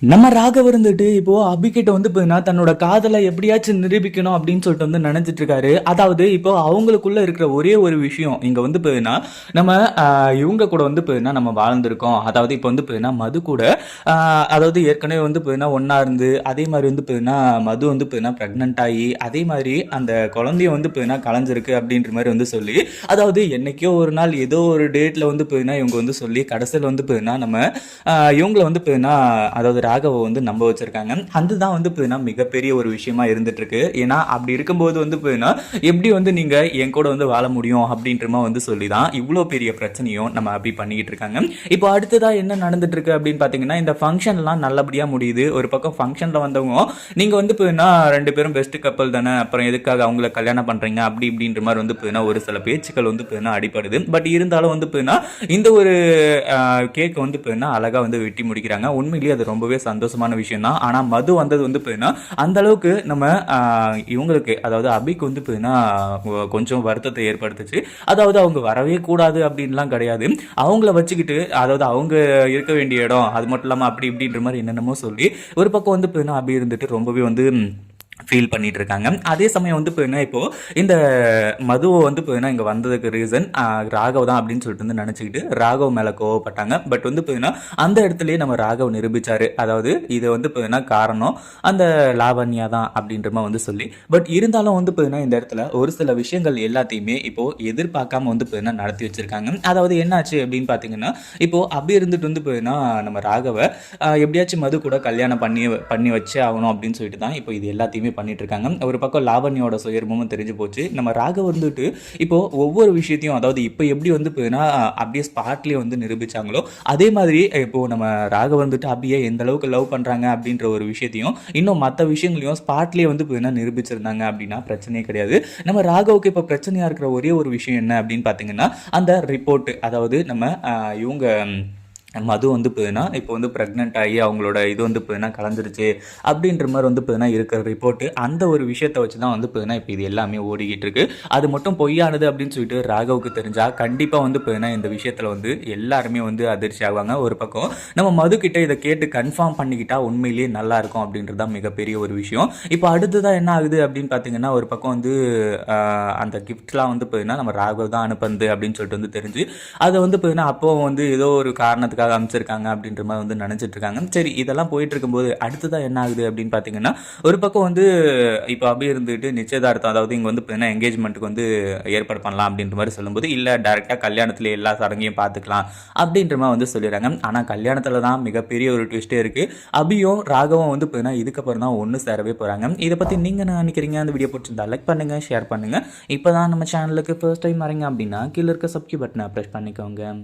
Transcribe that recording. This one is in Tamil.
நம்ம ராகவ் இருந்துட்டு இப்போ அபிகிட்ட வந்து பார்த்தீங்கன்னா தன்னோட காதலை எப்படியாச்சும் நிரூபிக்கணும் அப்படின்னு சொல்லிட்டு வந்து நினைச்சிட்டு இருக்காரு. அதாவது இப்போ அவங்களுக்குள்ள இருக்கிற ஒரே ஒரு விஷயம் இங்க வந்து பார்த்தீங்கன்னா நம்ம இவங்க கூட வந்து பார்த்தீங்கன்னா நம்ம வாழ்ந்திருக்கோம். அதாவது இப்போ வந்து பார்த்தீங்கன்னா மது கூட அதாவது ஏற்கனவே வந்து பார்த்தீங்கன்னா ஒண்ணா இருந்து அதே மாதிரி வந்து பார்த்தீங்கன்னா மது வந்து பார்த்தீங்கன்னா பிரெக்னென்ட் ஆகி அதே மாதிரி அந்த குழந்தைய வந்து பார்த்தீங்கன்னா கலைஞ்சிருக்கு அப்படின்ற மாதிரி வந்து சொல்லி அதாவது என்னைக்கோ ஒரு நாள் ஏதோ ஒரு டேட்ல வந்து பார்த்தீங்கன்னா இவங்க வந்து சொல்லி கடைசியில் வந்து பார்த்தீங்கன்னா நம்ம இவங்களை வந்து பார்த்தீங்கன்னா அதாவது ராகவை வந்து நம்ப வச்சிருக்காங்க. அதுதான் வந்து பார்த்தீங்கன்னா மிகப்பெரிய ஒரு விஷயமா இருந்துட்டு இருக்கு. ஏன்னா அப்படி இருக்கும்போது வந்து பார்த்தீங்கன்னா எப்படி வந்து நீங்க என் கூட வந்து வாழ முடியும் அப்படின்றமா வந்து சொல்லி தான் இவ்வளோ பெரிய பிரச்சனையும் நம்ம அப்படி பண்ணிக்கிட்டு இருக்காங்க. இப்போ அடுத்ததா என்ன நடந்துட்டு இருக்கு அப்படின்னு பார்த்தீங்கன்னா இந்த ஃபங்க்ஷன்லாம் நல்லபடியா முடியுது. ஒரு பக்கம் ஃபங்க்ஷன்ல வந்தவங்க நீங்க வந்து பார்த்தீங்கன்னா ரெண்டு பேரும் பெஸ்ட் கப்பல் தானே, அப்புறம் எதுக்காக அவங்கள கல்யாணம் பண்றீங்க அப்படி இப்படின்ற மாதிரி வந்து பார்த்தீங்கன்னா ஒரு சில பேச்சுக்கள் வந்து பார்த்தீங்கன்னா அடிப்படுது. பட் இருந்தாலும் வந்து பார்த்தீங்கன்னா இந்த ஒரு கேக் வந்து பார்த்தீங்கன்னா அழகா வந்து வெட்டி முடிக்கிறாங்க. உண்மையிலேயே அது ரொம்பவே சந்தோஷமான விஷயம் தான். ஆனால் மது வந்தது வந்து பார்த்தீங்கன்னா அந்த அளவுக்கு நம்ம இவங்களுக்கு அதாவது அபிக்கு வந்து பார்த்தீங்கன்னா கொஞ்சம் வருத்தத்தை ஏற்படுத்துச்சு. அதாவது அவங்க வரவே கூடாது அப்படின்லாம் கிடையாது. அவங்கள வச்சுக்கிட்டு அதாவது அவங்க இருக்க வேண்டிய இடம் அது மட்டும் இல்லாமல் அப்படி இப்படின்ற மாதிரி என்னென்னமோ சொல்லி ஒரு பக்கம் வந்து பார்த்தீங்கன்னா அபி இருந்துட்டு ரொம்பவே வந்து ஃபீல் பண்ணிட்டு இருக்காங்க. அதே சமயம் வந்து பார்த்தீங்கன்னா இப்போ இந்த மதுவை வந்து பார்த்தீங்கன்னா இங்கே வந்ததுக்கு ரீசன் ராகவ் தான் அப்படின்னு சொல்லிட்டு வந்து நினச்சிக்கிட்டு ராகவ் மேலே கோவப்பட்டாங்க. பட் வந்து பார்த்தீங்கன்னா அந்த இடத்துலயே நம்ம ராகவ் நிரூபிச்சாரு. அதாவது இது வந்து பார்த்தீங்கன்னா காரணம் அந்த லாவண்யா தான் அப்படின்ற மாதிரி வந்து சொல்லி பட் இருந்தாலும் வந்து பார்த்தீங்கன்னா இந்த இடத்துல ஒரு சில விஷயங்கள் எல்லாத்தையுமே இப்போ எதிர்பார்க்காம வந்து பார்த்தீங்கன்னா நடத்தி வச்சிருக்காங்க. அதாவது என்னாச்சு அப்படின்னு பார்த்தீங்கன்னா இப்போ அப்படி இருந்துட்டு வந்து பார்த்தீங்கன்னா நம்ம ராகவை எப்படியாச்சும் மது கூட கல்யாணம் பண்ணி பண்ணி வச்சே ஆகணும் அப்படின்னு சொல்லிட்டு தான் இப்போ இது எல்லாத்தையுமே பண்ணிட்டு இருக்காங்க. ஒரு பக்கம் லாவண்யோட சுயர்மும் தெரிஞ்சு போச்சு. நம்ம ராகவ் வந்துட்டு இப்போ ஒவ்வொரு விஷயத்தையும் அதாவது இப்போ எப்படி வந்து அப்படியே ஸ்பாட்லேயே வந்து நிரூபிச்சாங்களோ அதே மாதிரி இப்போ நம்ம ராகவ் வந்துட்டு அப்படியே எந்த அளவுக்கு லவ் பண்றாங்க அப்படின்ற ஒரு விஷயத்தையும் இன்னும் மற்ற விஷயங்களையும் ஸ்பாட்லேயே வந்து நிரூபிச்சிருந்தாங்க அப்படின்னா பிரச்சனையே கிடையாது. நம்ம ராகவுக்கு இப்போ பிரச்சனையா இருக்கிற ஒரே ஒரு விஷயம் என்ன அப்படின்னு பார்த்தீங்கன்னா அந்த ரிப்போர்ட் அதாவது நம்ம இவங்க மது வந்து பார்த்தீங்கன்னா இப்போ வந்து ப்ரெக்னென்ட் ஆகி அவங்களோட இது வந்து பார்த்தீங்கன்னா கலந்துருச்சு அப்படின்ற மாதிரி வந்து பார்த்தீங்கன்னா இருக்கிற ரிப்போர்ட்டு அந்த ஒரு விஷயத்தை வச்சு தான் வந்து பார்த்தீங்கன்னா இப்போ இது எல்லாமே ஓடிக்கிட்டு இருக்கு. அது மட்டும் பொய்யானது அப்படின்னு சொல்லிட்டு ராகவுக்கு தெரிஞ்சால் கண்டிப்பாக வந்து பார்த்தீங்கன்னா இந்த விஷயத்தில் வந்து எல்லாருமே வந்து அதிர்ச்சி ஆவாங்க. ஒரு பக்கம் நம்ம மது கிட்ட இதை கேட்டு கன்ஃபார்ம் பண்ணிக்கிட்டா உண்மையிலேயே நல்லா இருக்கும் அப்படின்றது தான் மிகப்பெரிய ஒரு விஷயம். இப்போ அடுத்ததான் என்ன ஆகுது அப்படின்னு பார்த்தீங்கன்னா ஒரு பக்கம் வந்து அந்த கிஃப்ட்லாம் வந்து பார்த்தீங்கன்னா நம்ம ராகவ் தான் அனுப்புறது அப்படின்னு சொல்லிட்டு வந்து தெரிஞ்சு அதை வந்து பார்த்தீங்கன்னா அப்போ வந்து ஏதோ ஒரு காரணத்துக்கு அமைச்சிருக்காங்க அப்படின்ற மாதிரி வந்து நினைச்சிட்டு இருக்காங்க. சரி இதெல்லாம் போயிட்டு இருக்கும்போது அடுத்ததான் என்ன ஆகுது அப்படின்னு பாத்தீங்கன்னா ஒரு பக்கம் வந்து இப்போ அப்படியே இருந்துட்டு நிச்சயதார்த்தம் அதாவது இங்க வந்து என்கேஜ்மெண்ட்டுக்கு வந்து ஏற்பாடு பண்ணலாம் அப்படின்ற மாதிரி சொல்லும்போது இல்ல டைரக்டா கல்யாணத்துல எல்லா சடங்கையும் பார்த்துக்கலாம் அப்படின்ற மாதிரி வந்து சொல்லிடுறாங்க. ஆனா கல்யாணத்துல தான் மிகப்பெரிய ஒரு ட்விஸ்டே இருக்கு. அபியும் ராகவும் வந்து இதுக்கப்புறம் தான் ஒன்று சேரவே போறாங்க. இதை பத்தி நீங்க என்ன நினைக்கிறீங்க? அந்த வீடியோ பிடிச்சிருந்தா லைக் பண்ணுங்க, ஷேர் பண்ணுங்க. இப்பதான் நம்ம சேனலுக்கு ஃபர்ஸ்ட் டைம் வரீங்க அப்படின்னா கீழே இருக்க சப்ஸ்கிரைப் பட்டனை ப்ரெஸ் பண்ணிக்கோங்க.